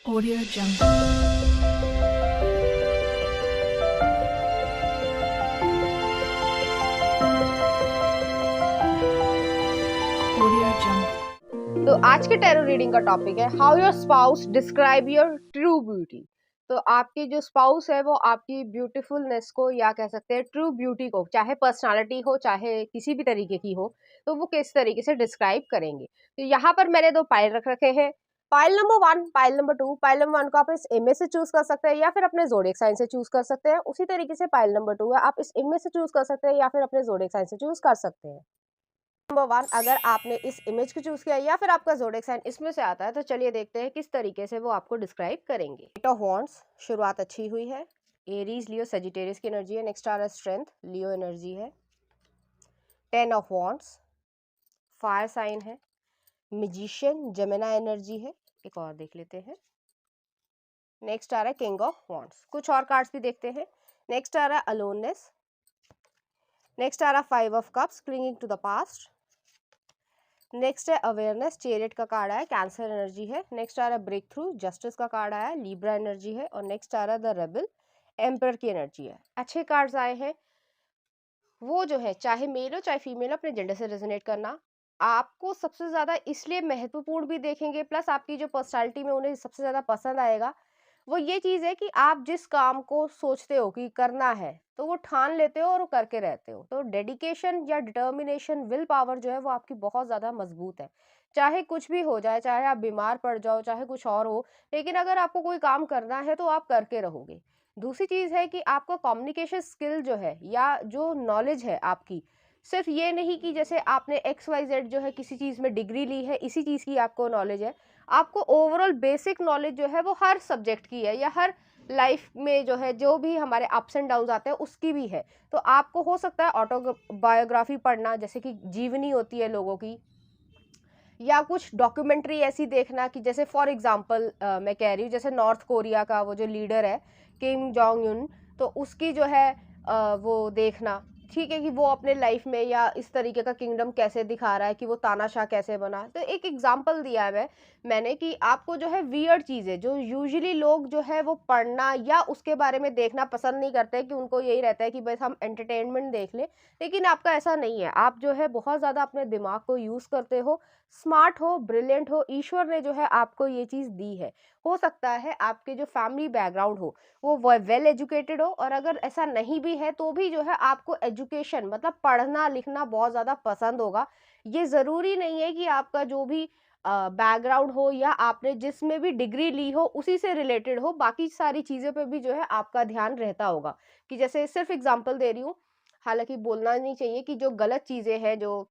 Audio Jungle. Audio Jungle. तो आज के टैरो रीडिंग का टॉपिक है how your spouse describe your true beauty. तो आपकी जो स्पाउस है वो आपकी ब्यूटीफुलनेस को या कह सकते हैं ट्रू ब्यूटी को, चाहे पर्सनालिटी हो चाहे किसी भी तरीके की हो, तो वो किस तरीके से डिस्क्राइब करेंगे। तो यहाँ पर मैंने दो पाइल रख रखे हैं, pile number 1, pile number 2। Pile number 1 को आप इस इमेज से चूज कर सकते हैं या फिर अपने ज़ोडिएक साइन से चूज कर सकते हैं। उसी तरीके से पाइल नंबर 2 है, आप इस इमेज से चूज कर सकते हैं या फिर अपने ज़ोडिएक साइन से चूज कर सकते हैं। नंबर 1, अगर आपने इस इमेज को चूज किया या फिर आपका ज़ोडिएक साइन इसमें से आता है, तो चलिए देखते हैं किस तरीके से वो आपको डिस्क्राइब करेंगे। एट ऑफ वॉन्ड्स, शुरुआत अच्छी हुई है। एरीज, लियो, सजिटेरियस की एनर्जी है। नेक्स्ट आ रहा है स्ट्रेंथ, लियो एनर्जी है। 10 ऑफ वॉन्ड्स, फायर साइन है। मैजिशियन, जेमिनी एनर्जी है। एक और देख लेते हैं। नेक्स्ट आ रहा है किंग ऑफ वॉन्ड्स। कुछ और कार्ड्स भी देखते हैं। नेक्स्ट आ रहा है अलोननेस। नेक्स्ट आ रहा है 5 of cups, clinging to the past. Next है अवेयरनेस, चेरियट का कार्ड है, कैंसर एनर्जी है। नेक्स्ट आ रहा है ब्रेक थ्रू, जस्टिस का कार्ड आया, लिब्रा एनर्जी है। और नेक्स्ट आ रहा है द रेबल, एम्पर की एनर्जी है। अच्छे कार्ड्स आए हैं। वो जो है चाहे मेल हो चाहे फीमेल, अपने जेंडर से रेजोनेट करना आपको सबसे ज्यादा इसलिए महत्वपूर्ण भी देखेंगे, प्लस आपकी जो पर्सनालिटी में उन्हें सबसे ज्यादा पसंद आएगा वो ये चीज है कि आप जिस काम को सोचते हो कि करना है तो वो ठान लेते हो और वो करके रहते हो। तो डेडिकेशन या डिटर्मिनेशन, विल पावर जो है वो आपकी बहुत ज्यादा मजबूत है। चाहे कुछ भी हो जाए, चाहे आप बीमार पड़ जाओ, चाहे कुछ और हो, लेकिन अगर आपको कोई काम करना है तो आप करके रहोगे। दूसरी चीज है कि आपका कम्युनिकेशन स्किल जो है या जो नॉलेज है आपकी, सिर्फ ये नहीं कि जैसे आपने एक्स वाई जेड जो है किसी चीज में डिग्री ली है इसी चीज की आपको नॉलेज है। आपको ओवरऑल बेसिक नॉलेज जो है वो हर सब्जेक्ट की है या हर लाइफ में जो है जो भी हमारे अप्स एंड डाउन आते हैं उसकी भी है। तो आपको हो सकता है ऑटोबायोग्राफी पढ़ना, जैसे कि जीवनी होती है लोगों की, या कुछ डॉक्यूमेंट्री ऐसी देखना कि जैसे फॉर एग्जांपल मैं कह रही हूँ जैसे नॉर्थ कोरिया का वो जो लीडर है किम जोंग यून, तो उसकी जो है वो देखना। ठीक है कि वो अपने लाइफ में या इस तरीके का किंगडम कैसे दिखा रहा है कि वो तानाशाह कैसे बना। तो एक एग्जांपल दिया है मैंने कि आपको जो है वियर्ड चीज़ें जो यूजुअली लोग जो है वो पढ़ना या उसके बारे में देखना पसंद नहीं करते, कि उनको यही रहता है कि बस हम एंटरटेनमेंट देख लें, लेकिन आपका ऐसा नहीं है। आप जो है बहुत ज़्यादा अपने दिमाग को यूज़ करते हो, स्मार्ट हो, ब्रिलियंट हो, ईश्वर ने जो है आपको ये चीज़ दी है। हो सकता है आपके जो फैमिली बैकग्राउंड हो वो वेल एजुकेटेड हो, और अगर ऐसा नहीं भी है तो भी जो है आपको एजुकेशन मतलब पढ़ना लिखना बहुत ज़्यादा पसंद होगा। ये ज़रूरी नहीं है कि आपका जो भी बैकग्राउंड हो या आपने जिसमें भी डिग्री ली हो उसी से रिलेटेड हो, बाकी सारी चीज़ों पे भी जो है आपका ध्यान रहता होगा। कि जैसे सिर्फ एग्जांपल दे रही हूँ, हालांकि बोलना नहीं चाहिए कि जो गलत चीज़ें हैं, जो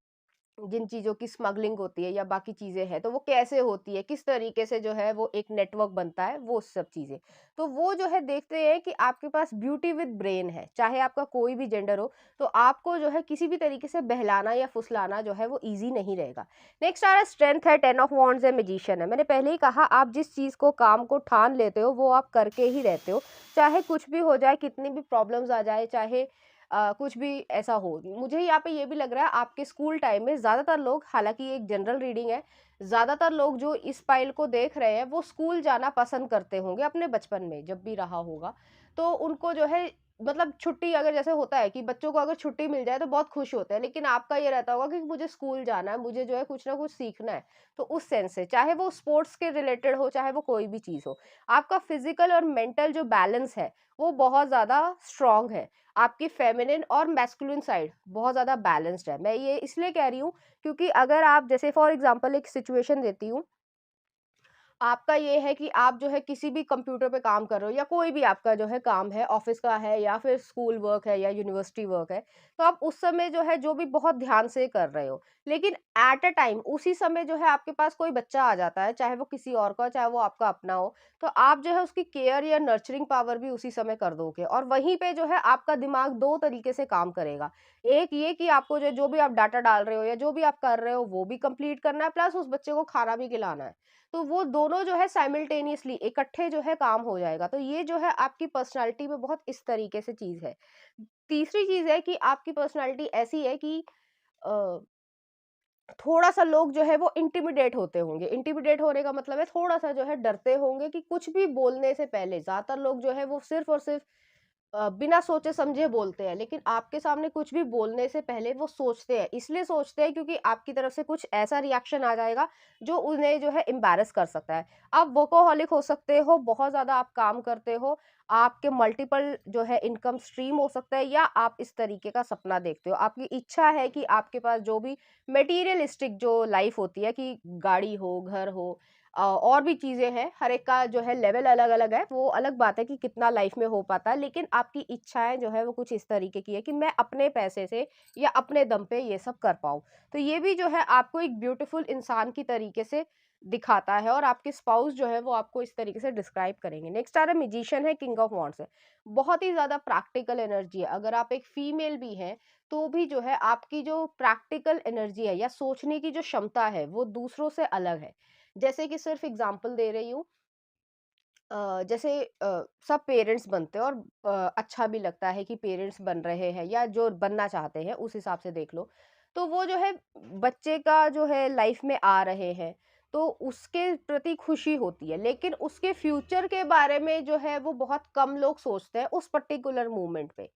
जिन चीज़ों की स्मगलिंग होती है या बाकी चीज़ें हैं, तो वो कैसे होती है, किस तरीके से जो है वो एक नेटवर्क बनता है, वो सब चीज़ें। तो वो जो है देखते हैं कि आपके पास ब्यूटी विद ब्रेन है, चाहे आपका कोई भी जेंडर हो, तो आपको जो है किसी भी तरीके से बहलाना या फुसलाना जो है वो ईज़ी नहीं रहेगा। नेक्स्ट आ रहा है स्ट्रेंथ है, 10 ऑफ वॉन्ड्स है, मैजिशियन है। मैंने पहले ही कहा आप जिस चीज़ को काम को ठान लेते हो वो आप करके ही रहते हो, चाहे कुछ भी हो जाए, कितनी भी प्रॉब्लम्स आ जाए, चाहे कुछ भी ऐसा हो। मुझे यहाँ पे ये भी लग रहा है आपके स्कूल टाइम में ज़्यादातर लोग, हालाँकि ये एक जनरल रीडिंग है, ज़्यादातर लोग जो इस पाइल को देख रहे हैं वो स्कूल जाना पसंद करते होंगे अपने बचपन में जब भी रहा होगा। तो उनको जो है मतलब छुट्टी अगर जैसे होता है कि बच्चों को अगर छुट्टी मिल जाए तो बहुत खुश होते हैं, लेकिन आपका ये रहता होगा कि मुझे स्कूल जाना है, मुझे जो है कुछ ना कुछ सीखना है। तो उस सेंस से चाहे वो स्पोर्ट्स के रिलेटेड हो, चाहे वो कोई भी चीज़ हो, आपका फिज़िकल और मेंटल जो बैलेंस है वो बहुत ज़्यादा स्ट्रॉन्ग है। आपकी फेमिनिन और मैस्कुलिन साइड बहुत ज़्यादा बैलेंस्ड है। मैं ये इसलिए कह रही हूँ क्योंकि अगर आप जैसे फॉर एग्जांपल एक सिचुएशन देती हूँ, आपका ये है कि आप जो है किसी भी कंप्यूटर पे काम कर रहे हो या कोई भी आपका जो है काम है, ऑफिस का है या फिर स्कूल वर्क है या यूनिवर्सिटी वर्क है, तो आप उस समय जो है जो भी बहुत ध्यान से कर रहे हो, लेकिन एट अ टाइम उसी समय जो है आपके पास कोई बच्चा आ जाता है, चाहे वो किसी और का हो, चाहे वो आपका अपना हो, तो आप जो है उसकी केयर या नर्चरिंग पावर भी उसी समय कर दोगे, और वहीं पे जो है आपका दिमाग दो तरीके से काम करेगा। एक ये कि आपको जो भी आप डाटा डाल रहे हो या जो भी आप कर रहे हो वो भी कंप्लीट करना है, प्लस उस बच्चे को खाना भी खिलाना है। तो वो दोनों जो है साइमल्टेनियसली इकट्ठे जो है काम हो जाएगा। तो ये जो है आपकी पर्सनैलिटी में बहुत इस तरीके से चीज़ है। तीसरी चीज़ है कि आपकी पर्सनैलिटी ऐसी है कि अ थोड़ा-सा लोग जो है वो इंटिमिडेट होते होंगे। इंटिमिडेट होने का मतलब है थोड़ा-सा जो है डरते होंगे कि कुछ भी बोलने से पहले ज़्यादातर लोग जो है वो सिर्फ़ और सिर्फ़ बिना सोचे समझे बोलते हैं, लेकिन आपके सामने कुछ भी बोलने से पहले वो सोचते हैं। इसलिए सोचते हैं क्योंकि आपकी तरफ से कुछ ऐसा रिएक्शन आ जाएगा जो उन्हें जो है एम्बैरेस कर सकता है। आप वर्कोहॉलिक हो सकते हो, बहुत ज़्यादा आप काम करते हो, आपके मल्टीपल जो है इनकम स्ट्रीम हो सकता है, या आप इस तरीके का सपना देखते हो। आपकी इच्छा है कि आपके पास जो भी मटेरियलिस्टिक जो लाइफ़ होती है कि गाड़ी हो, घर हो, और भी चीज़ें हैं, हर एक का जो है लेवल अलग-अलग है, वो अलग बात है कि कितना लाइफ में हो पाता है, लेकिन आपकी इच्छाएँ जो है वो कुछ इस तरीके की है कि मैं अपने पैसे से या अपने दम पे ये सब कर पाऊँ। तो ये भी जो है आपको एक ब्यूटीफुल इंसान की तरीके से दिखाता है, और आपके स्पाउस जो है वो आपको इस तरीके से डिस्क्राइब करेंगे। नेक्स्ट आ रहा है मैजिशियन है, किंग ऑफ वांड्स है। बहुत ही ज़्यादा प्रैक्टिकल एनर्जी है। अगर आप एक फीमेल भी हैं, तो भी जो है आपकी जो प्रैक्टिकल एनर्जी है या सोचने की जो क्षमता है, वो दूसरों से अलग है। जैसे कि सिर्फ एग्जांपल दे रही हूँ, जैसे सब पेरेंट्स बनते हैं, और अच्छा भी लगता है कि पेरेंट्स बन रहे हैं या जो बनना चाहते हैं उस हिसाब से देख लो। तो वो जो है बच्चे का जो है लाइफ में आ रहे हैं, तो उसके प्रति खुशी होती है, लेकिन उसके फ्यूचर के बारे में जो है वो बहुत कम लोग सोचते हैं उस पर्टिकुलर मोमेंट पे।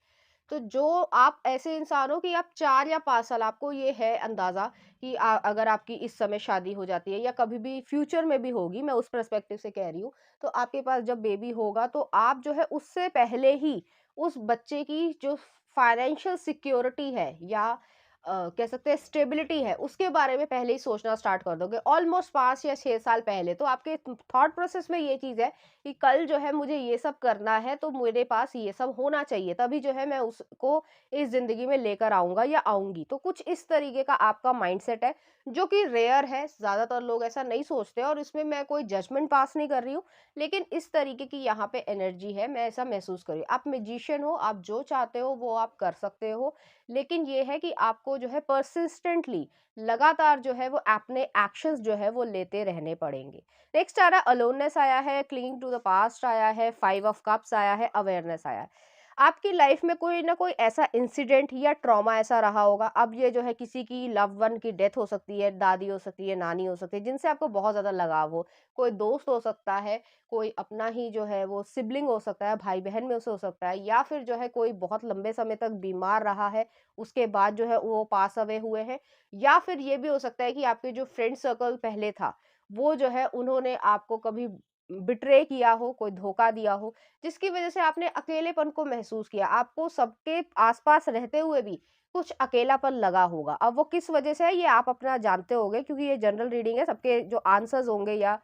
तो जो आप ऐसे इंसान हो कि आप 4 या 5 साल, आपको ये है अंदाज़ा कि अगर आपकी इस समय शादी हो जाती है या कभी भी फ्यूचर में भी होगी, मैं उस पर्सपेक्टिव से कह रही हूँ, तो आपके पास जब बेबी होगा तो आप जो है उससे पहले ही उस बच्चे की जो फाइनेंशियल सिक्योरिटी है या कह सकते हैं स्टेबिलिटी है, उसके बारे में पहले ही सोचना स्टार्ट कर दोगे। ऑलमोस्ट 5 या 6 साल पहले तो आपके थॉट प्रोसेस में ये चीज़ है कि कल जो है मुझे ये सब करना है, तो मेरे पास ये सब होना चाहिए, तभी जो है मैं उसको इस ज़िंदगी में लेकर आऊँगा या आऊँगी। तो कुछ इस तरीके का आपका माइंडसेट है, जो कि रेयर है, ज़्यादातर लोग ऐसा नहीं सोचते, और इसमें मैं कोई जजमेंट पास नहीं कर रही हूँ, लेकिन इस तरीके की यहाँ पे एनर्जी है, मैं ऐसा महसूस कर रही हूँ। आप मैजिशियन हो, आप जो चाहते हो वो आप कर सकते हो, लेकिन ये है कि आपको जो है परसिस्टेंटली लगातार जो है वो अपने एक्शंस जो है वो लेते रहने पड़ेंगे। नेक्स्ट आ रहा है अलोननेस आया है, क्लिंगिंग टू द पास्ट आया है, 5 ऑफ कप्स आया है, अवेयरनेस आया है। आपकी लाइफ में कोई ना कोई ऐसा इंसिडेंट या ट्रॉमा ऐसा रहा होगा, अब ये जो है किसी की लव वन की डेथ हो सकती है, दादी हो सकती है, नानी हो सकती है, जिनसे आपको बहुत ज़्यादा लगाव हो, कोई दोस्त हो सकता है, कोई अपना ही जो है वो सिबलिंग हो सकता है, भाई-बहन में से हो सकता है, या फिर जो है कोई बहुत लंबे समय तक बीमार रहा है, उसके बाद जो है वो पास अवे हुए हैं, या फिर ये भी हो सकता है कि आपके जो फ्रेंड सर्कल पहले था, वो जो है उन्होंने आपको कभी बिट्रे किया हो, कोई धोखा दिया हो, जिसकी वजह से आपने अकेलेपन को महसूस किया। आपको सबके आस-पास रहते हुए भी कुछ अकेलापन लगा होगा। अब वो किस वजह से है ये आप अपना जानते होंगे, क्योंकि ये जनरल रीडिंग है, सबके जो आंसर्स होंगे या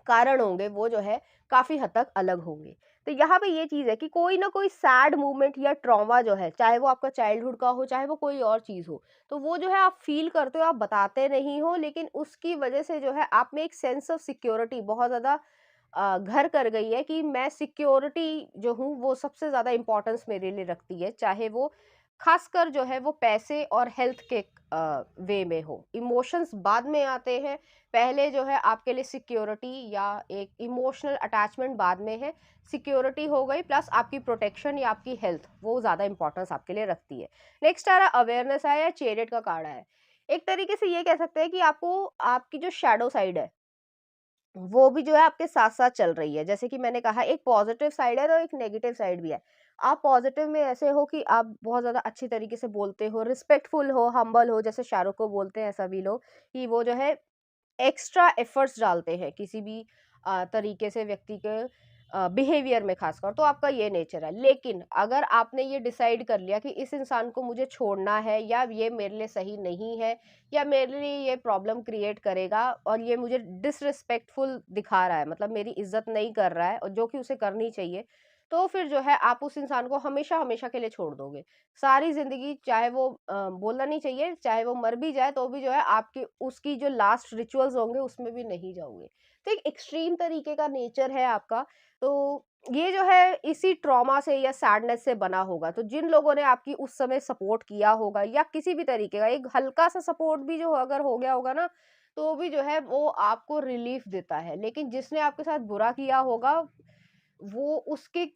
कारण होंगे वो जो है काफ़ी हद तक अलग होंगे। तो यहाँ पे ये चीज़ है कि कोई ना कोई सैड मोमेंट या ट्रॉमा जो है, चाहे वो आपका चाइल्डहुड का हो, चाहे वो कोई और चीज़ हो, तो वो जो है आप फ़ील करते हो, आप बताते नहीं हो, लेकिन उसकी वजह से जो है आप में एक सेंस ऑफ सिक्योरिटी बहुत ज़्यादा घर कर गई है कि मैं सिक्योरिटी जो हूँ वो सबसे ज़्यादा इम्पोर्टेंस मेरे लिए रखती है, चाहे वो खासकर जो है वो पैसे और हेल्थ के वे में हो। इमोशंस बाद में आते हैं, पहले जो है आपके लिए सिक्योरिटी या एक इमोशनल अटैचमेंट बाद में है। सिक्योरिटी हो गई प्लस आपकी प्रोटेक्शन या आपकी हेल्थ, वो ज़्यादा इम्पोर्टेंस आपके लिए रखती है। नेक्स्ट आ रहा अवेयरनेस आया, चैरियट का कार्ड आया है। एक तरीके से ये कह सकते हैं कि आपको आपकी जो शैडो साइड है वो भी जो है आपके साथ-साथ चल रही है। जैसे कि मैंने कहा, एक पॉज़िटिव साइड है और एक नेगेटिव साइड भी है। आप पॉज़िटिव में ऐसे हो कि आप बहुत ज़्यादा अच्छी तरीके से बोलते हो, रिस्पेक्टफुल हो, हम्बल हो, जैसे शाहरुख को बोलते हैं सभी लोग कि वो जो है एक्स्ट्रा एफर्ट्स डालते हैं किसी भी तरीके से व्यक्ति के बिहेवियर में खासकर, तो आपका ये नेचर है। लेकिन अगर आपने ये डिसाइड कर लिया कि इस इंसान को मुझे छोड़ना है, या ये मेरे लिए सही नहीं है, या मेरे लिए ये प्रॉब्लम क्रिएट करेगा और ये मुझे डिसरिस्पेक्टफुल दिखा रहा है, मतलब मेरी इज्जत नहीं कर रहा है, और जो कि उसे करनी चाहिए, तो फिर जो है आप उस इंसान को हमेशा हमेशा के लिए छोड़ दोगे। सारी ज़िंदगी, चाहे वो बोलना नहीं चाहिए, चाहे वो मर भी जाए तो भी जो है आपकी उसकी जो लास्ट रिचुअल्स होंगे उसमें भी नहीं जाओगे। तो एक एक्सट्रीम तरीके का नेचर है आपका। तो ये जो है इसी ट्रॉमा से या सैडनेस से बना होगा। तो जिन लोगों ने आपकी उस समय सपोर्ट किया होगा या किसी भी तरीके का एक हल्का-सा सपोर्ट भी जो अगर हो गया होगा ना, तो भी जो है वो आपको रिलीफ देता है। लेकिन जिसने आपके साथ बुरा किया होगा, वो उसके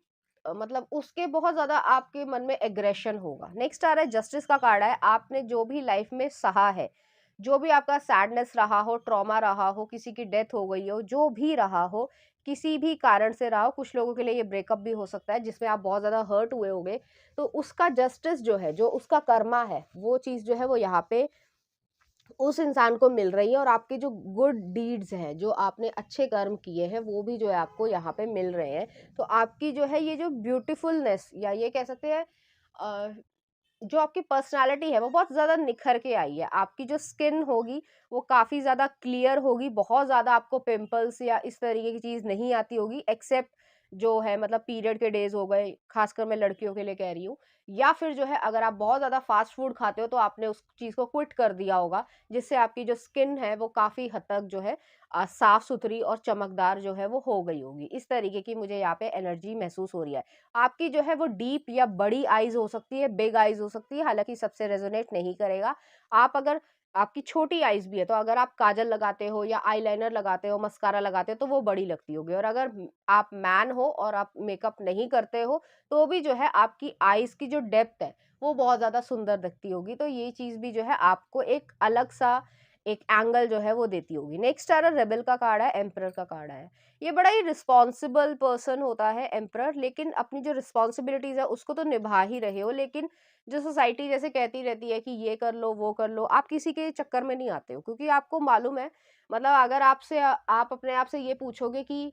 मतलब उसके बहुत ज़्यादा आपके मन में एग्रेशन होगा। नेक्स्ट आ रहा है जस्टिस का कार्ड है, आपने जो भी लाइफ में सहा है, जो भी आपका सैडनेस रहा हो, ट्रॉमा रहा हो, किसी की डेथ हो गई हो, जो भी रहा हो, किसी भी कारण से रहा हो, कुछ लोगों के लिए ये ब्रेकअप भी हो सकता है जिसमें आप बहुत ज़्यादा हर्ट हुए होंगे, तो उसका जस्टिस जो है, जो उसका कर्मा है, वो चीज़ जो है वो यहाँ पे उस इंसान को मिल रही है, और आपके जो गुड डीड्स हैं, जो आपने अच्छे कर्म किए हैं, वो भी जो है आपको यहाँ पे मिल रहे हैं। तो आपकी जो है ये जो ब्यूटीफुलनेस, या ये कह सकते हैं जो आपकी पर्सनैलिटी है वो बहुत ज़्यादा निखर के आई है। आपकी जो स्किन होगी वो काफ़ी ज़्यादा क्लियर होगी, बहुत ज़्यादा आपको पिंपल्स या इस तरीके की चीज़ नहीं आती होगी, एक्सेप्ट जो है मतलब पीरियड के डेज़ हो गए, ख़ासकर मैं लड़कियों के लिए कह रही हूँ। या फिर जो है अगर आप बहुत ज़्यादा फ़ास्ट फूड खाते हो तो आपने उस चीज़ को क्विट कर दिया होगा, जिससे आपकी जो स्किन है वो काफ़ी हद तक जो है साफ-सुथरी और चमकदार जो है वो हो गई होगी। इस तरीके की मुझे यहाँ पे एनर्जी महसूस हो रही है। आपकी जो है वो डीप या बड़ी आईज़ हो सकती है, बिग आईज़ हो सकती है, हालाँकि सबसे रेज़ोनेट नहीं करेगा। आप अगर आपकी छोटी आईज़ भी है, तो अगर आप काजल लगाते हो या आईलाइनर लगाते हो, मस्कारा लगाते हो, तो वो बड़ी लगती होगी, और अगर आप मैन हो और आप मेकअप नहीं करते हो, तो भी जो है आपकी आईज़ की जो डेप्थ है, वो बहुत ज़्यादा सुंदर दिखती होगी। तो ये चीज़ भी जो है आपको एक अलग-सा एक एंगल जो है वो देती होगी। नेक्स्ट आ रहा है रेबेल का कार्ड है, एम्परर का कार्ड है। ये बड़ा ही रिस्पॉन्सिबल पर्सन होता है एम्परर, लेकिन अपनी जो रिस्पॉन्सिबिलिटीज है उसको तो निभा ही रहे हो, लेकिन जो सोसाइटी जैसे कहती रहती है कि ये कर लो वो कर लो, आप किसी के चक्कर में नहीं आते हो, क्योंकि आपको मालूम है, मतलब अगर आपसे आप अपने आप से ये पूछोगे कि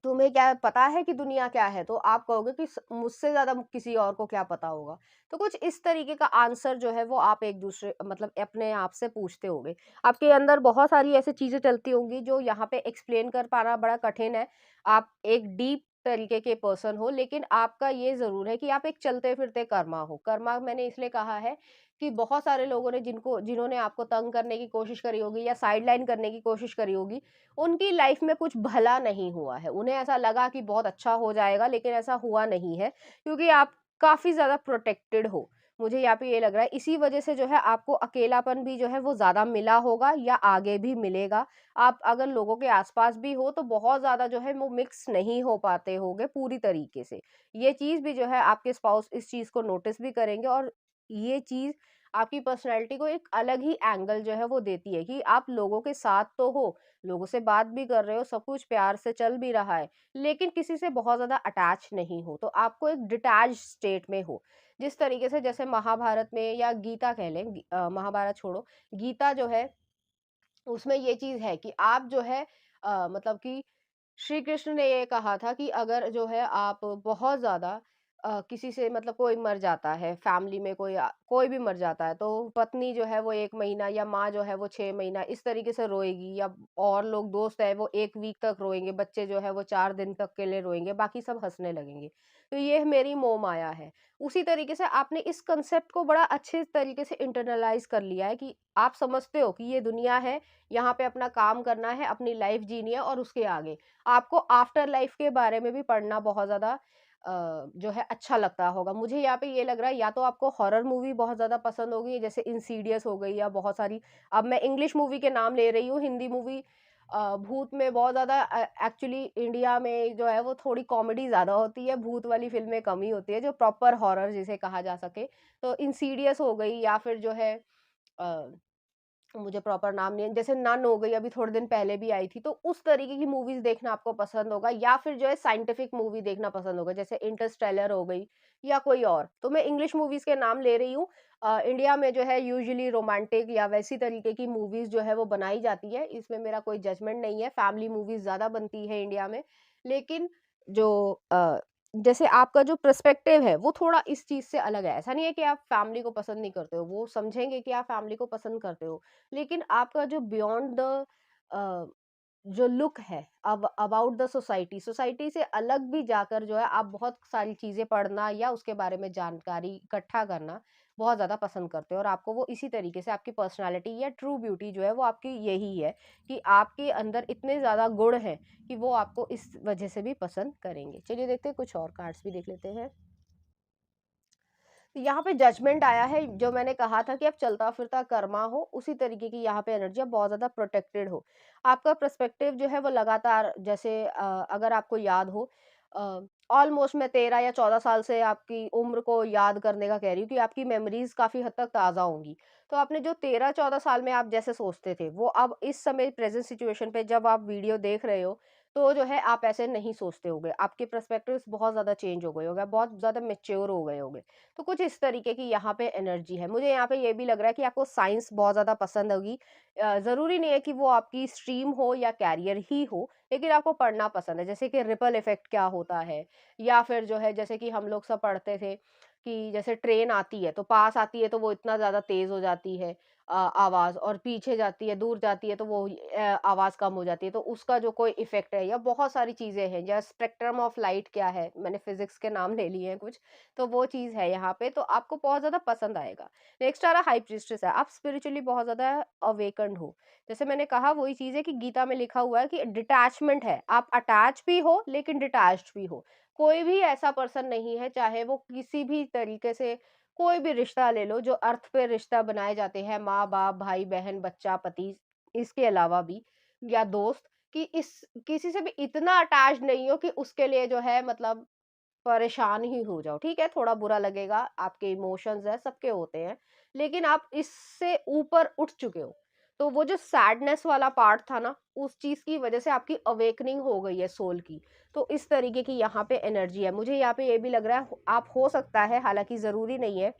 तुम्हें क्या पता है कि दुनिया क्या है? तो आप कहोगे कि मुझसे ज़्यादा किसी और को क्या पता होगा। तो कुछ इस तरीके का आंसर जो है वो आप एक-दूसरे मतलब अपने आप से पूछते होंगे। आपके अंदर बहुत सारी ऐसी चीज़ें चलती होंगी जो यहाँ पे एक्सप्लेन कर पाना बड़ा कठिन है। आप एक डीप तरीके के पर्सन हो, लेकिन आपका ये ज़रूर है कि आप एक चलते-फिरते कर्मा हो। कर्मा मैंने इसलिए कहा है कि बहुत सारे लोगों ने जिन्होंने आपको तंग करने की कोशिश करी होगी या साइडलाइन करने की कोशिश करी होगी, उनकी लाइफ में कुछ भला नहीं हुआ है। उन्हें ऐसा लगा कि बहुत अच्छा हो जाएगा, लेकिन ऐसा हुआ नहीं है, क्योंकि आप काफ़ी ज़्यादा प्रोटेक्टेड हो। मुझे यहाँ पे ये लग रहा है, इसी वजह से जो है आपको अकेलापन भी जो है वो ज़्यादा मिला होगा या आगे भी मिलेगा। आप अगर लोगों के आस-पास भी हो तो बहुत ज़्यादा जो है वो मिक्स नहीं हो पाते होंगे पूरी तरीके से। ये चीज़ भी जो है आपके स्पाउस इस चीज़ को नोटिस भी करेंगे, और ये चीज़ आपकी पर्सनैलिटी को एक अलग ही एंगल जो है वो देती है कि आप लोगों के साथ तो हो, लोगों से बात भी कर रहे हो, सब कुछ प्यार से चल भी रहा है, लेकिन किसी से बहुत ज़्यादा अटैच नहीं हो, तो आपको एक डिटैच्ड स्टेट में हो। जिस तरीके से जैसे महाभारत में या गीता कह लें, महाभारत छोड़ो, गीता जो है उसमें ये चीज़ है कि आप जो है मतलब कि श्री कृष्ण ने ये कहा था कि अगर जो है आप बहुत ज़्यादा किसी से मतलब कोई मर जाता है, फैमिली में कोई भी मर जाता है, तो पत्नी जो है वो 1 महीना या माँ जो है वो 6 महीना इस तरीके से रोएगी, या और लोग दोस्त हैं वो 1 वीक तक रोएँगे, बच्चे जो है वो 4 दिन तक के लिए रोएँगे, बाकी सब हँसने लगेंगे। तो ये मेरी मोह-माया है। उसी तरीके से आपने इस कांसेप्ट को बड़ा अच्छे तरीके से इंटरनलाइज़ कर लिया है कि आप समझते हो कि ये दुनिया है, यहाँ पे अपना काम करना है, अपनी लाइफ़ जीनी है, और उसके आगे आपको आफ्टर लाइफ के बारे में भी पढ़ना बहुत ज़्यादा जो है अच्छा लगता होगा। मुझे यहाँ पे ये लग रहा है, या तो आपको हॉरर मूवी बहुत ज़्यादा पसंद होगी, जैसे इंसीडियस हो गई, या बहुत सारी, अब मैं इंग्लिश मूवी के नाम ले रही हूँ, हिंदी मूवी भूत में बहुत ज़्यादा एक्चुअली इंडिया में जो है वो थोड़ी कॉमेडी ज़्यादा होती है, भूत वाली फ़िल्में कम ही होती है, जो प्रॉपर हॉरर जिसे कहा जा सके। तो इंसीडियस हो गई, या फिर जो है अ मुझे प्रॉपर नाम नहीं है, जैसे नन हो गई, अभी थोड़े दिन पहले भी आई थी, तो उस तरीके की मूवीज़ देखना आपको पसंद होगा, या फिर जो है साइंटिफिक मूवी देखना पसंद होगा, जैसे इंटरस्टेलर हो गई या कोई और। तो मैं इंग्लिश मूवीज़ के नाम ले रही हूँ। इंडिया में जो है यूजुअली रोमांटिक या वैसी तरीके की मूवीज़ जो है वो बनाई जाती है, इसमें मेरा कोई जजमेंट नहीं है, फैमिली मूवीज़ ज़्यादा बनती है इंडिया में। लेकिन जो जैसे आपका जो पर्सपेक्टिव है वो थोड़ा इस चीज़ से अलग है। ऐसा नहीं है कि आप फैमिली को पसंद नहीं करते हो, वो समझेंगे कि आप फैमिली को पसंद करते हो। लेकिन आपका जो बियॉन्ड द अ, जो लुक है अबाउट द सोसाइटी, सोसाइटी से अलग भी जाकर जो है आप बहुत सारी चीज़ें पढ़ना या उसके बारे में जानकारी इकट्ठा करना बहुत ज़्यादा पसंद करते हो, और आपको वो इसी तरीके से आपकी पर्सनैलिटी या ट्रू ब्यूटी जो है वो आपकी यही है कि आपके अंदर इतने ज़्यादा गुण हैं कि वो आपको इस वजह से भी पसंद करेंगे। चलिए देखते हैं, कुछ और कार्ड्स भी देख लेते हैं। यहाँ पे जजमेंट आया है, जो मैंने कहा था कि आप चलता-फिरता कर्मा हो, उसी तरीके की यहाँ पे एनर्जी, आप बहुत ज़्यादा प्रोटेक्टेड हो। आपका पर्सपेक्टिव जो है वो लगातार, जैसे अगर आपको याद हो, ऑलमोस्ट मैं 13 या 14 साल से आपकी उम्र को याद करने का कह रही हूँ कि आपकी मेमोरीज़ काफ़ी हद तक ताज़ा होंगी। तो आपने जो 13-14 साल में आप जैसे सोचते थे, वो अब इस समय प्रेज़ेंट सिचुएशन पे जब आप वीडियो देख रहे हो, तो जो है आप ऐसे नहीं सोचते होंगे। आपके पर्सपेक्टिव्स बहुत ज़्यादा चेंज हो गए होंगे, आप बहुत ज़्यादा मैच्योर हो गए होंगे। तो कुछ इस तरीके की यहाँ पे एनर्जी है। मुझे यहाँ पे ये भी लग रहा है कि आपको साइंस बहुत ज़्यादा पसंद होगी। ज़रूरी नहीं है कि वो आपकी स्ट्रीम हो या कैरियर ही हो, लेकिन आपको पढ़ना पसंद है। जैसे कि रिपल इफ़ेक्ट क्या होता है, या फिर जो है जैसे कि हम लोग सब पढ़ते थे कि जैसे ट्रेन आती है तो पास आती है तो वो इतना ज़्यादा तेज़ हो जाती है आवाज़, और पीछे जाती है, दूर जाती है तो वो आवाज़ कम हो जाती है। तो उसका जो कोई इफ़ेक्ट है, या बहुत सारी चीज़ें हैं, या स्पेक्ट्रम ऑफ लाइट क्या है, मैंने फ़िज़िक्स के नाम ले लिए हैं कुछ, तो वो चीज़ है यहाँ पे, तो आपको बहुत ज़्यादा पसंद आएगा। नेक्स्ट आ रहा हाई प्रीस्टेस है, आप स्पिरिचुअली बहुत ज़्यादा अवेकन्ड हो। जैसे मैंने कहा वही चीज़ है कि गीता में लिखा हुआ है कि डिटैचमेंट है, आप अटैच भी हो लेकिन डिटैच्ड भी हो। कोई भी ऐसा पर्सन नहीं है, चाहे वो किसी भी तरीके से कोई भी रिश्ता ले लो, जो अर्थ पे रिश्ता बनाए जाते हैं, माँ-बाप, भाई-बहन, बच्चा, पति, इसके अलावा भी, या दोस्त, कि इस किसी से भी इतना अटैच्ड नहीं हो कि उसके लिए जो है मतलब परेशान ही हो जाओ। ठीक है, थोड़ा बुरा लगेगा, आपके इमोशंस हैं, सबके होते हैं, लेकिन आप इससे ऊपर उठ चुके हो। तो वो जो सैडनेस वाला पार्ट था ना, उस चीज़ की वजह से आपकी अवेकनिंग हो गई है सोल की। तो इस तरीके की यहाँ पे एनर्जी है। मुझे यहाँ पे ये भी लग रहा है, आप हो सकता है, हालाँकि ज़रूरी नहीं है,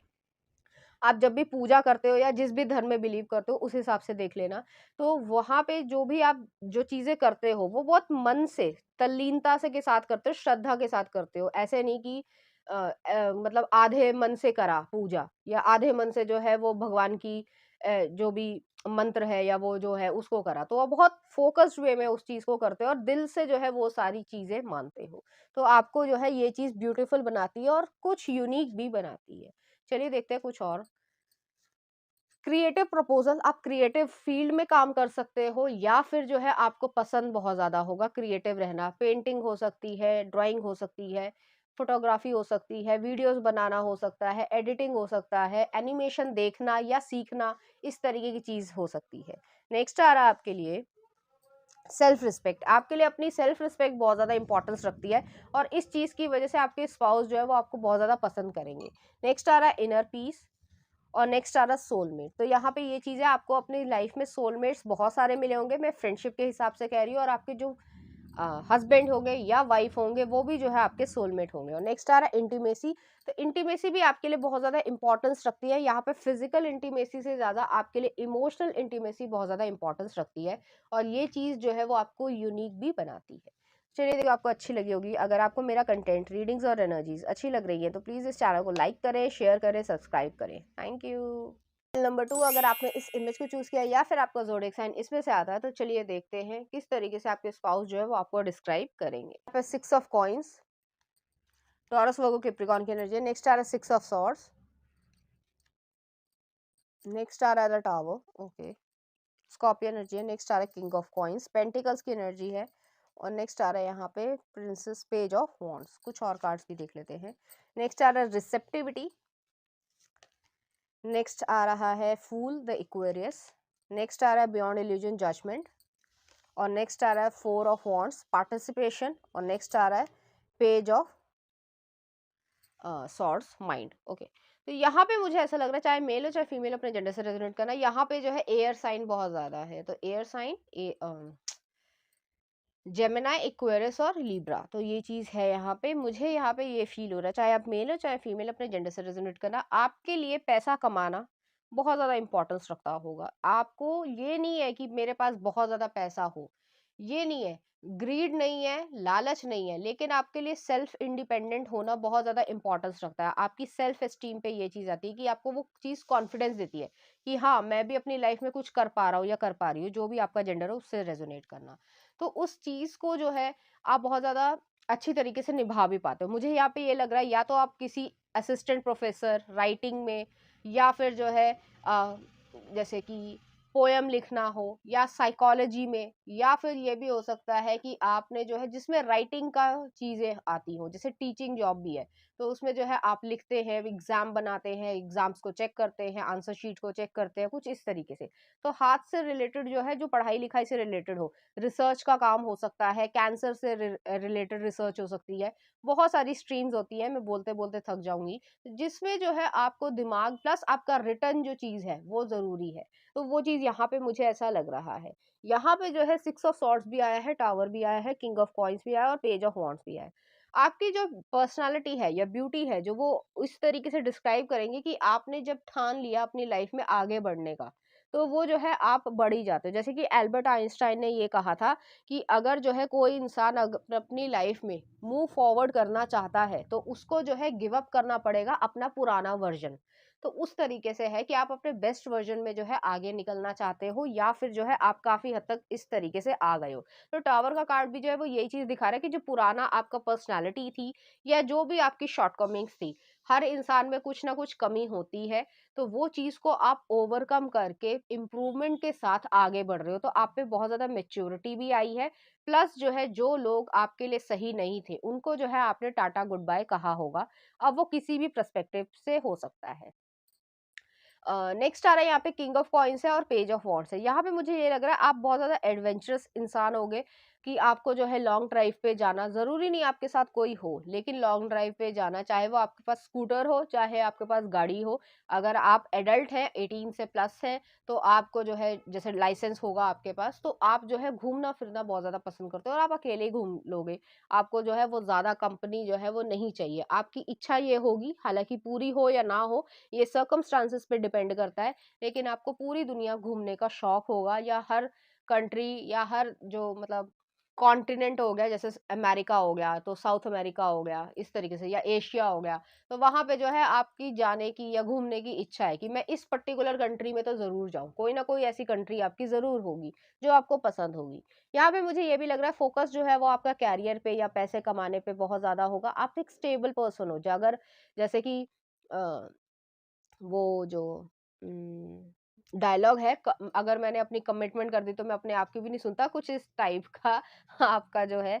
आप जब भी पूजा करते हो या जिस भी धर्म में बिलीव करते हो, उस हिसाब से देख लेना। तो वहाँ पे जो भी आप जो चीज़ें करते हो, वो बहुत मन से, तल्लीनता से के साथ करते हो, श्रद्धा के साथ करते हो। ऐसे नहीं कि मतलब आधे मन से करा पूजा, या आधे मन से जो है वो भगवान की जो भी मंत्र है या वो जो है उसको करा। तो आप बहुत फ़ोकस्ड वे में उस चीज़ को करते हो और दिल से जो है वो सारी चीज़ें मानते हो। तो आपको जो है ये चीज़ ब्यूटीफुल बनाती है और कुछ यूनिक भी बनाती है। चलिए देखते हैं कुछ और। क्रिएटिव प्रपोज़ल, आप क्रिएटिव फ़ील्ड में काम कर सकते हो, या फिर जो है आपको पसंद बहुत ज़्यादा होगा क्रिएटिव रहना। पेंटिंग हो सकती है, ड्राइंग हो सकती है, फ़ोटोग्राफ़ी हो सकती है, वीडियोज़ बनाना हो सकता है, एडिटिंग हो सकता है, एनिमेशन देखना या सीखना, इस तरीके की चीज़ हो सकती है। नेक्स्ट आ रहा है आपके लिए सेल्फ रिस्पेक्ट। आपके लिए अपनी सेल्फ रिस्पेक्ट बहुत ज़्यादा इंपॉर्टेंस रखती है, और इस चीज़ की वजह से आपके स्पाउस जो है वो आपको बहुत ज़्यादा पसंद करेंगे। नेक्स्ट आ रहा है इनर पीस, और नेक्स्ट आ रहा सोलमेट। तो यहाँ पे ये चीज़ है, आपको अपनी लाइफ में सोलमेट्स बहुत सारे मिले होंगे, मैं फ्रेंडशिप के हिसाब से कह रही हूँ, और आपके जो हस्बैंड होंगे या वाइफ होंगे, वो भी जो है आपके सोलमेट होंगे। और नेक्स्ट आ रहा है इंटीमेसी। तो इंटीमेसी भी आपके लिए बहुत ज़्यादा इंपॉर्टेंस रखती है। यहाँ पे फिजिकल इंटीमेसी से ज़्यादा आपके लिए इमोशनल इंटीमेसी बहुत ज़्यादा इंपॉर्टेंस रखती है, और ये चीज़ जो है वो आपको यूनिक भी बनाती है। चलिए, देखो आपको अच्छी लगी होगी। अगर आपको मेरा कंटेंट, रीडिंग्स और एनर्जीज अच्छी लग रही है, तो प्लीज़ इस चैनल को लाइक करें, शेयर करें, सब्सक्राइब करें। Thank you. नंबर 2, अगर आपने इस इमेज को चूज़ किया या फिर आपका ज़ोडिएक साइन इसमें से आता है, तो चलिए देखते हैं किस तरीके से आपके स्पाउस जो है वो आपको डिस्क्राइब करेंगे। यहाँ पे 6 of coins, taurus, Virgo, Capricorn की एनर्जी। नेक्स्ट आ रहा है 6 ऑफ सॉर्ड्स। नेक्स्ट आ रहा है the tower, okay, Scorpio energy है। नेक्स्ट आ रहा है किंग ऑफ कॉइन्स, पेंटिकल्स की एनर्जी है। और नेक्स्ट आ रहा है यहाँ पे प्रिंसेस, पेज ऑफ वॉन्ड्स। कुछ और कार्ड्स भी देख लेते हैं। नेक्स्ट आ रहा है रिसेप्टिविटी। नेक्स्ट आ रहा है फूल, द इक्वेरियस। नेक्स्ट आ रहा है बियॉन्ड इल्यूजन, जजमेंट। और नेक्स्ट आ रहा है 4 ऑफ वॉन्ड्स, पार्टिसिपेशन। और नेक्स्ट आ रहा है page of swords, mind. Okay, तो यहाँ पे मुझे ऐसा लग रहा है, चाहे मेल हो चाहे फीमेल, अपने जेंडर से रेजोनेट करना। यहाँ पे जो है एयर साइन बहुत ज़्यादा है, तो एयर साइन, जेमिनाई, एक्वेरियस और लिब्रा। तो ये चीज़ है यहाँ पे, मुझे यहाँ पे ये फील हो रहा है, चाहे आप मेल हो चाहे फीमेल, अपने जेंडर से रेजोनेट करना। आपके लिए पैसा कमाना बहुत ज़्यादा इंपॉर्टेंस रखता होगा। आपको ये नहीं है कि मेरे पास बहुत ज़्यादा पैसा हो, ये नहीं है, ग्रीड नहीं है, लालच नहीं है, लेकिन आपके लिए सेल्फ इंडिपेंडेंट होना बहुत ज़्यादा इंपॉर्टेंस रखता है। आपकी सेल्फ एस्टीम पे ये चीज़ आती है कि आपको वो चीज़ कॉन्फिडेंस देती है कि हाँ, मैं भी अपनी लाइफ में कुछ कर पा रहा हूँ या कर पा रही हूँ, जो भी आपका जेंडर हो उससे रेजोनेट करना। तो उस चीज़ को जो है आप बहुत ज़्यादा अच्छी तरीके से निभा भी पाते हो। मुझे यहाँ पे ये लग रहा है, या तो आप किसी असिस्टेंट प्रोफेसर राइटिंग में, या फिर जो है जैसे कि पोयम लिखना हो या साइकोलॉजी में, या फिर ये भी हो सकता है कि आपने जो है जिसमें राइटिंग का चीज़ें आती हो, जैसे टीचिंग जॉब भी है, तो उसमें जो है आप लिखते हैं, एग्ज़ाम बनाते हैं, एग्ज़ाम्स को चेक करते हैं, आंसर शीट को चेक करते हैं, कुछ इस तरीके से। तो हाथ से रिलेटेड जो है, जो पढ़ाई-लिखाई से रिलेटेड हो, रिसर्च का काम हो सकता है, कैंसर से रिलेटेड रिसर्च हो सकती है, बहुत सारी स्ट्रीम्स होती हैं, मैं बोलते-बोलते थक जाऊँगी, जिसमें जो है आपको दिमाग प्लस आपका रिटन जो चीज़ है, वो ज़रूरी है। तो वो चीज़ यहाँ पे मुझे ऐसा लग रहा है। यहाँ पे जो है 6 ऑफ सॉर्ड्स भी आया है, टावर भी आया है, किंग ऑफ कॉइन्स भी आया है और पेज ऑफ वांड्स भी आया है। आपकी जो पर्सनैलिटी है या ब्यूटी है, जो वो इस तरीके से डिस्क्राइब करेंगे कि आपने जब ठान लिया अपनी लाइफ में आगे बढ़ने का, तो वो जो है आप बढ़ ही जाते हो। जैसे कि एल्बर्ट आइंस्टाइन ने ये कहा था कि अगर जो है कोई इंसान अपनी लाइफ में मूव फॉरवर्ड करना चाहता है, तो उसको जो है गिव अप करना पड़ेगा अपना पुराना वर्जन। तो उस तरीके से है कि आप अपने बेस्ट वर्जन में जो है आगे निकलना चाहते हो, या फिर जो है आप काफ़ी हद तक इस तरीके से आ गए हो। तो टावर का कार्ड भी जो है वो यही चीज़ दिखा रहा है कि जो पुराना आपका पर्सनैलिटी थी या जो भी आपकी शॉर्टकमिंग्स थी, हर इंसान में कुछ ना कुछ कमी होती है, तो वो चीज़ को आप ओवरकम करके इम्प्रूवमेंट के साथ आगे बढ़ रहे हो। तो आप पे बहुत ज़्यादा मैच्योरिटी भी आई है, प्लस जो है जो लोग आपके लिए सही नहीं थे, उनको जो है आपने टाटा गुड बाय कहा होगा। अब वो किसी भी पर्सपेक्टिव से हो सकता है। नेक्स्ट आ रहा है यहाँ पे किंग ऑफ कॉइन्स है और पेज ऑफ वॉन्ड्स है। यहाँ पे मुझे ये लग रहा है आप बहुत ज़्यादा एडवेंचरस इंसान होगे कि आपको जो है लॉन्ग ड्राइव पे जाना, ज़रूरी नहीं आपके साथ कोई हो, लेकिन लॉन्ग ड्राइव पे जाना, चाहे वो आपके पास स्कूटर हो, चाहे आपके पास गाड़ी हो। अगर आप एडल्ट हैं, 18 से प्लस हैं, तो आपको जो है जैसे लाइसेंस होगा आपके पास, तो आप जो है घूमना-फिरना बहुत ज़्यादा पसंद करते हो और आप अकेले ही घूम लोगे। आपको जो है वो ज़्यादा कंपनी जो है वो नहीं चाहिए। आपकी इच्छा ये होगी, हालाँकि पूरी हो या ना हो, ये सर्कमस्टांसेस पे डिपेंड करता है, लेकिन आपको पूरी दुनिया घूमने का शौक होगा, या हर कंट्री या हर जो मतलब कॉन्टिनेंट हो गया, जैसे अमेरिका हो गया तो साउथ अमेरिका हो गया, इस तरीके से, या एशिया हो गया, तो वहां पे जो है आपकी जाने की या घूमने की इच्छा है कि मैं इस पर्टिकुलर कंट्री में तो जरूर जाऊं। कोई ना कोई ऐसी कंट्री आपकी जरूर होगी जो आपको पसंद होगी। यहाँ पे मुझे ये भी लग रहा है फोकस जो है वो आपका कैरियर पे या पैसे कमाने पे बहुत ज्यादा होगा। आप एक स्टेबल पर्सन हो, जो अगर जैसे कि वो जो डायलॉग है, अगर मैंने अपनी कमिटमेंट कर दी तो मैं अपने आप की भी नहीं सुनता, कुछ इस टाइप का आपका जो है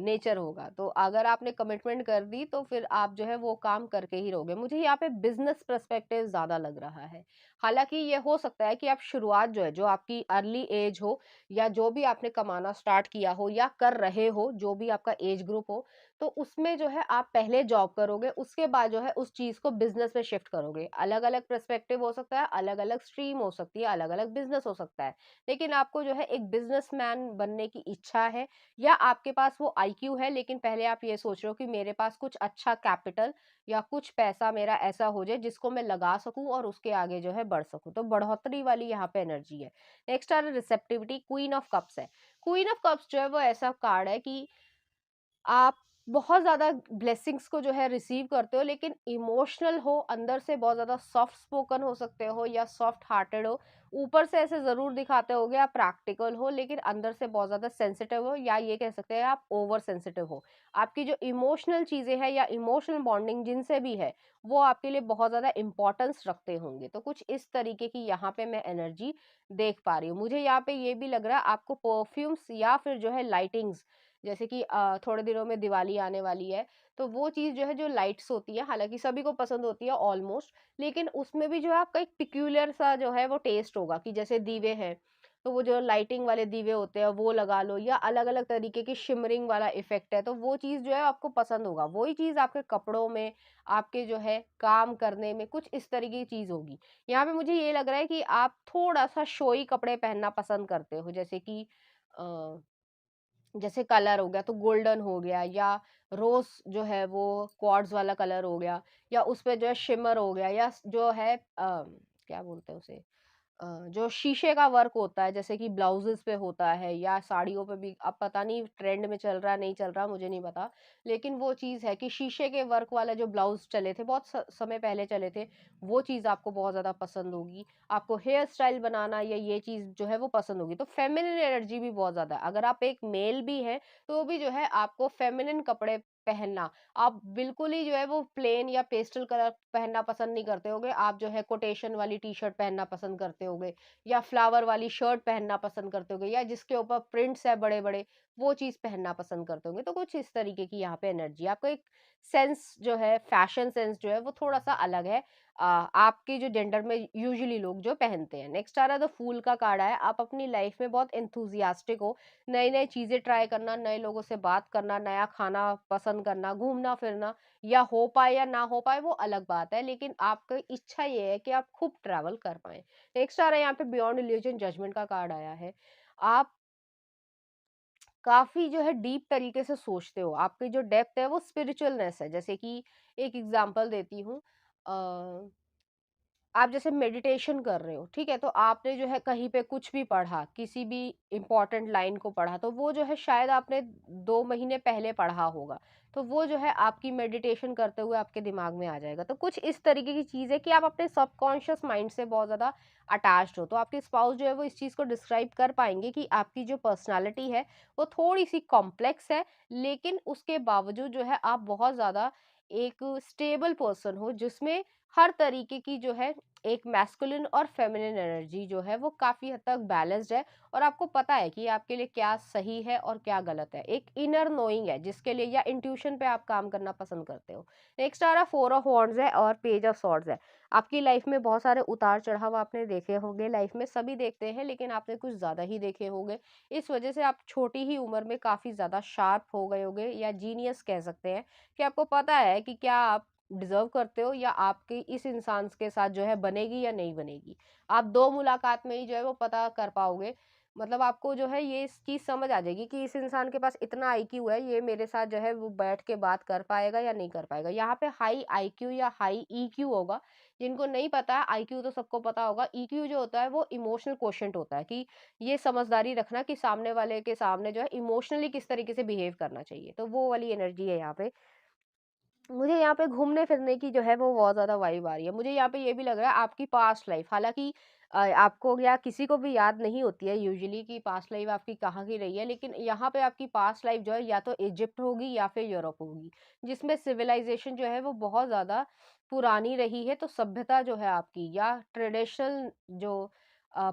नेचर होगा। तो अगर आपने कमिटमेंट कर दी तो फिर आप जो है वो काम करके ही रहोगे। मुझे यहाँ पे बिजनेस पर्सपेक्टिव ज्यादा लग रहा है। हालांकि ये हो सकता है कि आप शुरुआत जो है, जो आपकी अर्ली एज हो, या जो भी आपने कमाना स्टार्ट किया हो या कर रहे हो, जो भी आपका एज ग्रुप हो, तो उसमें जो है आप पहले जॉब करोगे, उसके बाद जो है उस चीज़ को बिज़नेस में शिफ्ट करोगे। अलग-अलग पर्सपेक्टिव हो सकता है, अलग-अलग स्ट्रीम हो सकती है, अलग-अलग बिज़नेस हो सकता है। लेकिन आपको जो है एक बिज़नेसमैन बनने की इच्छा है, या आपके पास वो आईक्यू है, लेकिन पहले आप ये सोच रहे हो कि मेरे पास कुछ अच्छा कैपिटल या कुछ पैसा मेरा ऐसा हो जाए जिसको मैं लगा सकूँ और उसके आगे जो है बढ़ सकूँ। तो बढ़ोतरी वाली यहाँ पे एनर्जी है। नेक्स्ट आ रहा है रिसेप्टिविटी, क्वीन ऑफ कप्स है। क्वीन ऑफ कप्स जो है वो ऐसा कार्ड है कि आप बहुत ज़्यादा ब्लेसिंग्स को जो है रिसीव करते हो, लेकिन इमोशनल हो, अंदर से बहुत ज़्यादा सॉफ्ट स्पोकन हो सकते हो या सॉफ्ट हार्टेड हो। ऊपर से ऐसे ज़रूर दिखाते होगे आप प्रैक्टिकल हो, लेकिन अंदर से बहुत ज़्यादा सेंसिटिव हो, या ये कह सकते हैं आप ओवर सेंसिटिव हो। आपकी जो इमोशनल चीज़ें हैं या इमोशनल बॉन्डिंग जिनसे भी है, वो आपके लिए बहुत ज़्यादा इंपॉर्टेंस रखते होंगे। तो कुछ इस तरीके की यहाँ पे मैं एनर्जी देख पा रही हूँ। मुझे यहाँ पे ये भी लग रहा है आपको परफ्यूम्स या फिर जो है लाइटिंग्स, जैसे कि थोड़े दिनों में दिवाली आने वाली है, तो वो चीज़ जो है, जो लाइट्स होती है, हालाँकि सभी को पसंद होती है ऑलमोस्ट, लेकिन उसमें भी जो है आपका एक पिक्यूलियर सा जो है वो टेस्ट होगा कि जैसे दीवे हैं, तो वो जो लाइटिंग वाले दीवे होते हैं वो लगा लो, या अलग-अलग तरीके की शिमरिंग वाला इफ़ेक्ट है, तो वो चीज़ जो है आपको पसंद होगा। वही चीज़ आपके कपड़ों में, आपके जो है काम करने में कुछ इस तरीके की चीज़ होगी। यहाँ पे मुझे ये लग रहा है कि आप थोड़ा-सा शोई कपड़े पहनना पसंद करते हो, जैसे कि अ जैसे कलर हो गया तो गोल्डन हो गया, या रोज जो है वो क्वार्ट्ज वाला कलर हो गया, या उस पे जो है शिमर हो गया, या जो है क्या बोलते हैं उसे, जो शीशे का वर्क होता है, जैसे कि ब्लाउजेस पे होता है या साड़ियों पे भी, अब पता नहीं ट्रेंड में चल रहा है नहीं चल रहा, मुझे नहीं पता, लेकिन वो चीज़ है कि शीशे के वर्क वाला जो ब्लाउज चले थे, बहुत समय पहले चले थे, वो चीज़ आपको बहुत ज़्यादा पसंद होगी। आपको हेयर स्टाइल बनाना या ये चीज़ जो है वो पसंद होगी। तो फेमिनिन एनर्जी भी बहुत ज़्यादा है। अगर आप एक मेल भी हैं, तो भी जो है आपको फेमिनिन कपड़े पहनना, आप बिल्कुल ही जो है वो प्लेन या पेस्टल कलर पहनना पसंद नहीं करते होगे, आप जो है कोटेशन वाली टी-शर्ट पहनना पसंद करते होगे या फ्लावर वाली शर्ट पहनना पसंद करते होगे या जिसके ऊपर प्रिंट्स है बड़े-बड़े, वो चीज़ पहनना पसंद करते होंगे। तो कुछ इस तरीके की यहाँ पे एनर्जी, आपका एक सेंस जो है, फैशन सेंस जो है वो थोड़ा-सा अलग है आपके जो जेंडर में यूजुअली लोग जो पहनते हैं। नेक्स्ट आ रहा है द फूल का कार्ड है, आप अपनी लाइफ में बहुत एंथुसियास्टिक हो, नई-नई चीज़ें ट्राई करना, नए लोगों से बात करना, नया खाना पसंद करना, घूमना-फिरना या हो पाए या ना हो पाए वो अलग बात है, लेकिन आपकी इच्छा ये है कि आप खूब ट्रैवल कर पाएँ। नेक्स्ट आ रहा है यहाँ पे बियॉन्ड इल्यूजन जजमेंट का कार्ड आया है। आप काफ़ी जो है डीप तरीके से सोचते हो, आपकी जो डेप्थ है वो स्पिरिचुअलनेस है। जैसे कि एक एग्ज़ाम्पल देती हूँ अ आप जैसे मेडिटेशन कर रहे हो, ठीक है? तो आपने जो है कहीं पे कुछ भी पढ़ा, किसी भी इम्पोर्टेंट लाइन को पढ़ा, तो वो जो है शायद आपने 2 महीने पहले पढ़ा होगा। तो वो जो है आपकी मेडिटेशन करते हुए आपके दिमाग में आ जाएगा। तो कुछ इस तरीके की चीज़ है कि आप अपने सबकॉन्शियस माइंड से बहुत ज़्यादा अटैच्ड हो। तो आपके स्पाउस जो है वो इस चीज़ को डिस्क्राइब कर पाएँगे कि आपकी जो पर्सनैलिटी है, वो थोड़ी-सी कॉम्प्लेक्स है, लेकिन उसके बावजूद जो है आप बहुत ज़्यादा एक स्टेबल पर्सन हो, जिसमें हर तरीके की जो है एक मैस्कुलिन और फेमिनिन एनर्जी जो है वो काफ़ी हद तक बैलेंस्ड है और आपको पता है कि आपके लिए क्या सही है और क्या गलत है। एक इनर नोइंग है जिसके लिए या इंट्यूशन पे आप काम करना पसंद करते हो। नेक्स्ट आ रहा फोर ऑफ वॉन्ड्स है और पेज ऑफ सॉर्ड्स है। आपकी लाइफ में बहुत सारे उतार-चढ़ाव आपने देखे होंगे, लाइफ में सभी देखते हैं लेकिन आपने कुछ ज़्यादा ही देखे होंगे। इस वजह से आप छोटी ही उम्र में काफ़ी ज़्यादा शार्प हो गए होंगे या जीनियस कह सकते हैं कि आपको पता है कि क्या आप डिज़र्व करते हो या आपकी इस इंसान के साथ जो है बनेगी या नहीं बनेगी। आप 2 मुलाकात में ही जो है वो पता कर पाओगे। मतलब आपको जो है ये इस चीज़ समझ आ जाएगी कि इस इंसान के पास इतना आईक्यू है, ये मेरे साथ जो है वो बैठ के बात कर पाएगा या नहीं कर पाएगा। यहाँ पे हाई आईक्यू या हाई ईक्यू होगा, जिनको नहीं पता है आईक्यू तो सबको पता होगा, ईक्यू जो होता है वो इमोशनल क्वोशिएंट होता है कि ये समझदारी रखना कि सामने वाले के सामने जो है इमोशनली किस तरीके से बिहेव करना चाहिए। तो वो वाली एनर्जी है यहाँ पे। मुझे यहाँ पे घूमने-फिरने की जो है वो बहुत ज़्यादा वाइब आ रही है। मुझे यहाँ पे ये भी लग रहा है आपकी पास्ट लाइफ हालाँकि आपको या किसी को भी याद नहीं होती है यूजुअली कि पास्ट लाइफ आपकी कहाँ की रही है, लेकिन यहाँ पे आपकी पास्ट लाइफ जो है या तो इजिप्ट होगी या फिर यूरोप होगी, जिसमें सिविलाइज़ेशन जो है वो बहुत ज़्यादा पुरानी रही है। तो सभ्यता जो है आपकी या ट्रेडिशनल जो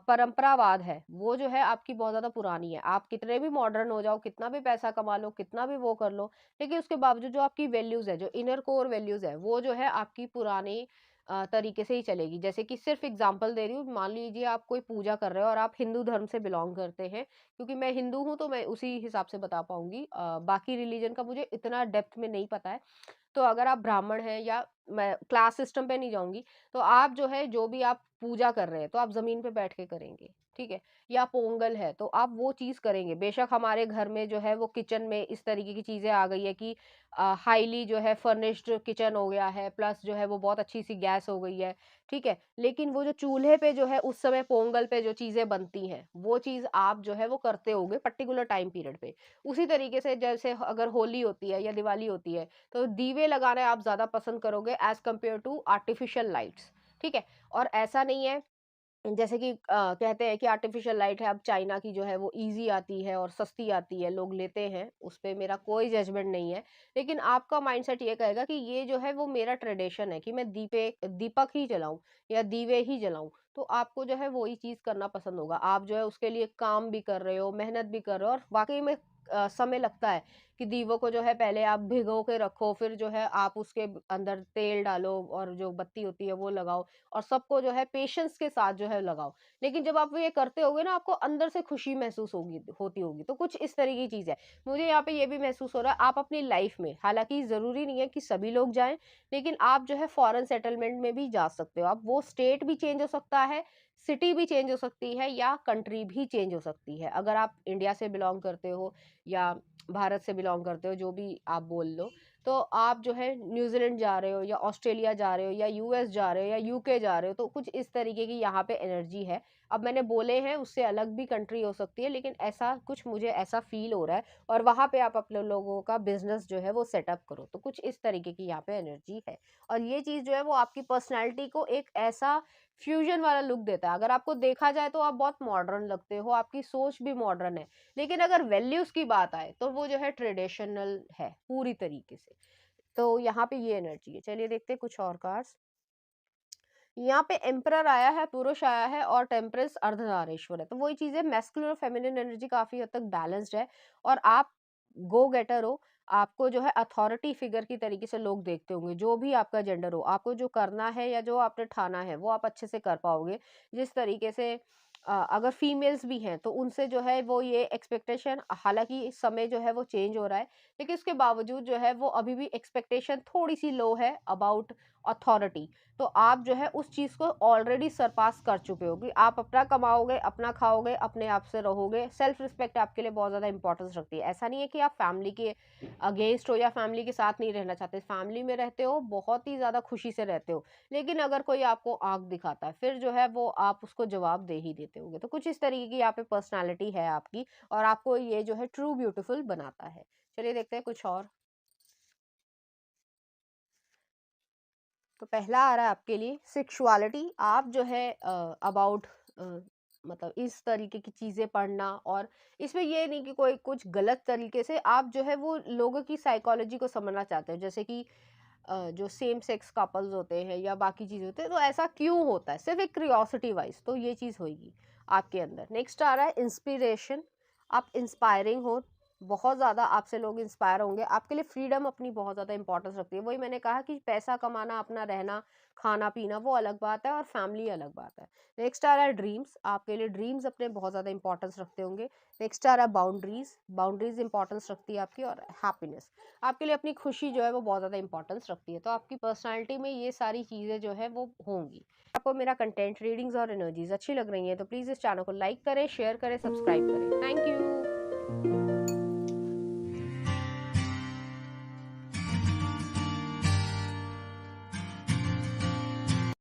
परंपरावाद है, वो जो है आपकी बहुत ज़्यादा पुरानी है। आप कितने भी मॉडर्न हो जाओ, कितना भी पैसा कमा लो, कितना भी वो कर लो, लेकिन उसके बावजूद जो आपकी वैल्यूज़ है, जो इनर कोर वैल्यूज़ है, वो जो है आपकी पुरानी तरीके से ही चलेगी। जैसे कि सिर्फ़ एग्ज़ाम्पल दे रही हूँ, मान लीजिए आप कोई पूजा कर रहे हो और आप हिंदू धर्म से बिलॉन्ग करते हैं, क्योंकि मैं हिंदू हूँ तो मैं उसी हिसाब से बता पाऊँगी। बाकी रिलीजन का मुझे इतना डेप्थ में नहीं पता है। तो अगर आप ब्राह्मण हैं या मैं क्लास सिस्टम पे नहीं जाऊँगी, तो आप जो है जो भी आप पूजा कर रहे हैं, तो आप ज़मीन पे बैठ के करेंगे, ठीक है? या पोंगल है, तो आप वो चीज़ करेंगे। बेशक हमारे घर में जो है वो किचन में इस तरीके की चीज़ें आ गई है कि हाइली जो है फर्निश्ड किचन हो गया है, प्लस जो है वो बहुत अच्छी-सी गैस हो गई है, ठीक है? लेकिन वो जो चूल्हे पे जो है उस समय पोंगल पे जो चीज़ें बनती हैं, वो चीज़ आप जो है वो करते होंगे पर्टिकुलर टाइम पीरियड पे। उसी तरीके से जैसे अगर होली होती है या दिवाली होती है, तो दीवे लगाना आप ज़्यादा पसंद करोगे as compare to artificial lights, ठीक है? और ऐसा नहीं है जैसे कि कहते हैं कि आर्टिफ़िशियल लाइट है अब चाइना की जो है वो ईज़ी आती है और सस्ती आती है, लोग लेते हैं, उस पे मेरा कोई जजमेंट नहीं है। लेकिन आपका माइंडसेट ये कहेगा कि ये जो है वो मेरा ट्रेडिशन है कि मैं दीपक ही जलाऊँ या दीवे ही जलाऊँ। तो आपको जो है वही चीज़ करना पसंद होगा। आप जो है उसके लिए काम भी कर रहे हो, मेहनत भी कर रहे हो और वाक़ई में समय लगता है कि दीवों को जो है पहले आप भिगो के रखो, फिर जो है आप उसके अंदर तेल डालो और जो बत्ती होती है वो लगाओ। और सबको जो है पेशेंस के साथ जो है लगाओ। लेकिन जब आप ये करते होगे ना आपको अंदर से खुशी महसूस होती होगी। तो कुछ इस तरह की चीज़ है। मुझे यहाँ पे ये भी महसूस हो रहा है आप अपनी लाइफ में हालाँकि ज़रूरी नहीं है कि सभी लोग जाएँ, लेकिन आप जो है फॉरेन सेटलमेंट में भी जा सकते हो। अब वो स्टेट भी चेंज हो सकता है, सिटी भी चेंज हो सकती है या कंट्री भी चेंज हो सकती है। अगर आप इंडिया से बिलॉन्ग करते हो या भारत से बिलॉन्ग करते हो, जो भी आप बोल लो। तो आप जो है न्यूज़ीलैंड जा रहे हो या ऑस्ट्रेलिया जा रहे हो या यूएस जा रहे हो या यूके जा रहे हो, तो कुछ इस तरीके की यहाँ पे एनर्जी है। अब मैंने बोले हैं उससे अलग भी कंट्री हो सकती है, लेकिन ऐसा कुछ मुझे ऐसा फील हो रहा है और वहाँ पे आप अपने लोगों का बिजनेस जो है वो सेटअप करो। तो कुछ इस तरीके की यहाँ पे एनर्जी है और ये चीज़ जो है वो आपकी पर्सनैलिटी को एक ऐसा फ्यूजन वाला लुक देता है। अगर आपको देखा जाए तो आप बहुत मॉडर्न लगते हो, आपकी सोच भी मॉडर्न है, लेकिन अगर वैल्यूज की बात आए तो वो जो है ट्रेडिशनल है पूरी तरीके से। तो यहाँ पे ये एनर्जी है। चलिए देखते हैं कुछ और कार्ड्स। यहाँ पे एम्परर आया है, पुरुष आया है और टेम्परेंस अर्धनारीश्वर है। तो वही चीज़ है, मैस्कुलिन और फेमिनिन एनर्जी काफ़ी हद तक बैलेंस्ड है और आप गो गेटर हो। आपको जो है अथॉरिटी फिगर की तरीके से लोग देखते होंगे, जो भी आपका जेंडर हो, आपको जो करना है या जो आपने ठाना है वो आप अच्छे से कर पाओगे। जिस तरीके से अगर फीमेल्स भी हैं तो उनसे जो है वो ये एक्सपेक्टेशन, हालांकि इस समय जो है वो चेंज हो रहा है, लेकिन उसके बावजूद जो है वो अभी भी एक्सपेक्टेशन थोड़ी सी लो है अबाउट अथॉरिटी। तो आप जो है उस चीज़ को ऑलरेडी सरपास कर चुके होगे। आप अपना कमाओगे, अपना खाओगे, अपने आप से रहोगे। सेल्फ रिस्पेक्ट आपके लिए बहुत ज़्यादा इंपॉर्टेंस रखती है। ऐसा नहीं है कि आप फैमिली के अगेंस्ट हो या फैमिली के साथ नहीं रहना चाहते। फैमिली में रहते हो, बहुत ही ज़्यादा खुशी से रहते हो, लेकिन अगर कोई आपको आँख दिखाता है फिर जो है वो आप उसको जवाब दे ही देते होगे। तो कुछ इस तरीके की यहाँ पे पर्सनैलिटी है आपकी और आपको ये जो है ट्रू ब्यूटीफुल बनाता है। चलिए देखते हैं कुछ और। तो पहला आ रहा है आपके लिए सेक्सुअलिटी। आप जो है अबाउट मतलब इस तरीके की चीज़ें पढ़ना, और इसमें ये नहीं कि कोई कुछ गलत तरीके से, आप जो है वो लोगों की साइकोलॉजी को समझना चाहते हो, जैसे कि जो सेम सेक्स कपल्स होते हैं या बाकी चीज़ होते हैं, तो ऐसा क्यों होता है, सिर्फ एक क्यूरियोसिटी वाइज, तो ये चीज़ होगी आपके अंदर। नेक्स्ट आ रहा है इंस्पिरेशन। आप इंस्पायरिंग हो, बहुत ज़्यादा आपसे लोग इंस्पायर होंगे। आपके लिए फ्रीडम अपनी बहुत ज़्यादा इंपॉर्टेंस रखती है। वही मैंने कहा कि पैसा कमाना, अपना रहना, खाना पीना वो अलग बात है और फैमिली अलग बात है। नेक्स्ट आ रहा है ड्रीम्स। आपके लिए ड्रीम्स अपने बहुत ज़्यादा इंपॉर्टेंस रखते होंगे। नेक्स्ट आ रहा है बाउंड्रीज। बाउंड्रीज इंपॉर्टेंस रखती है आपकी। और हैप्पीनेस, आपके लिए अपनी खुशी जो है वो बहुत ज़्यादा इंपॉर्टेंस रखती है। तो आपकी पर्सनैलिटी में ये सारी चीज़ें जो है वो होंगी। आपको मेरा कंटेंट, रीडिंग्स और एनर्जीज अच्छी लग रही है तो प्लीज़ इस चैनल को लाइक करें, शेयर करें, सब्सक्राइब करें। Thank you.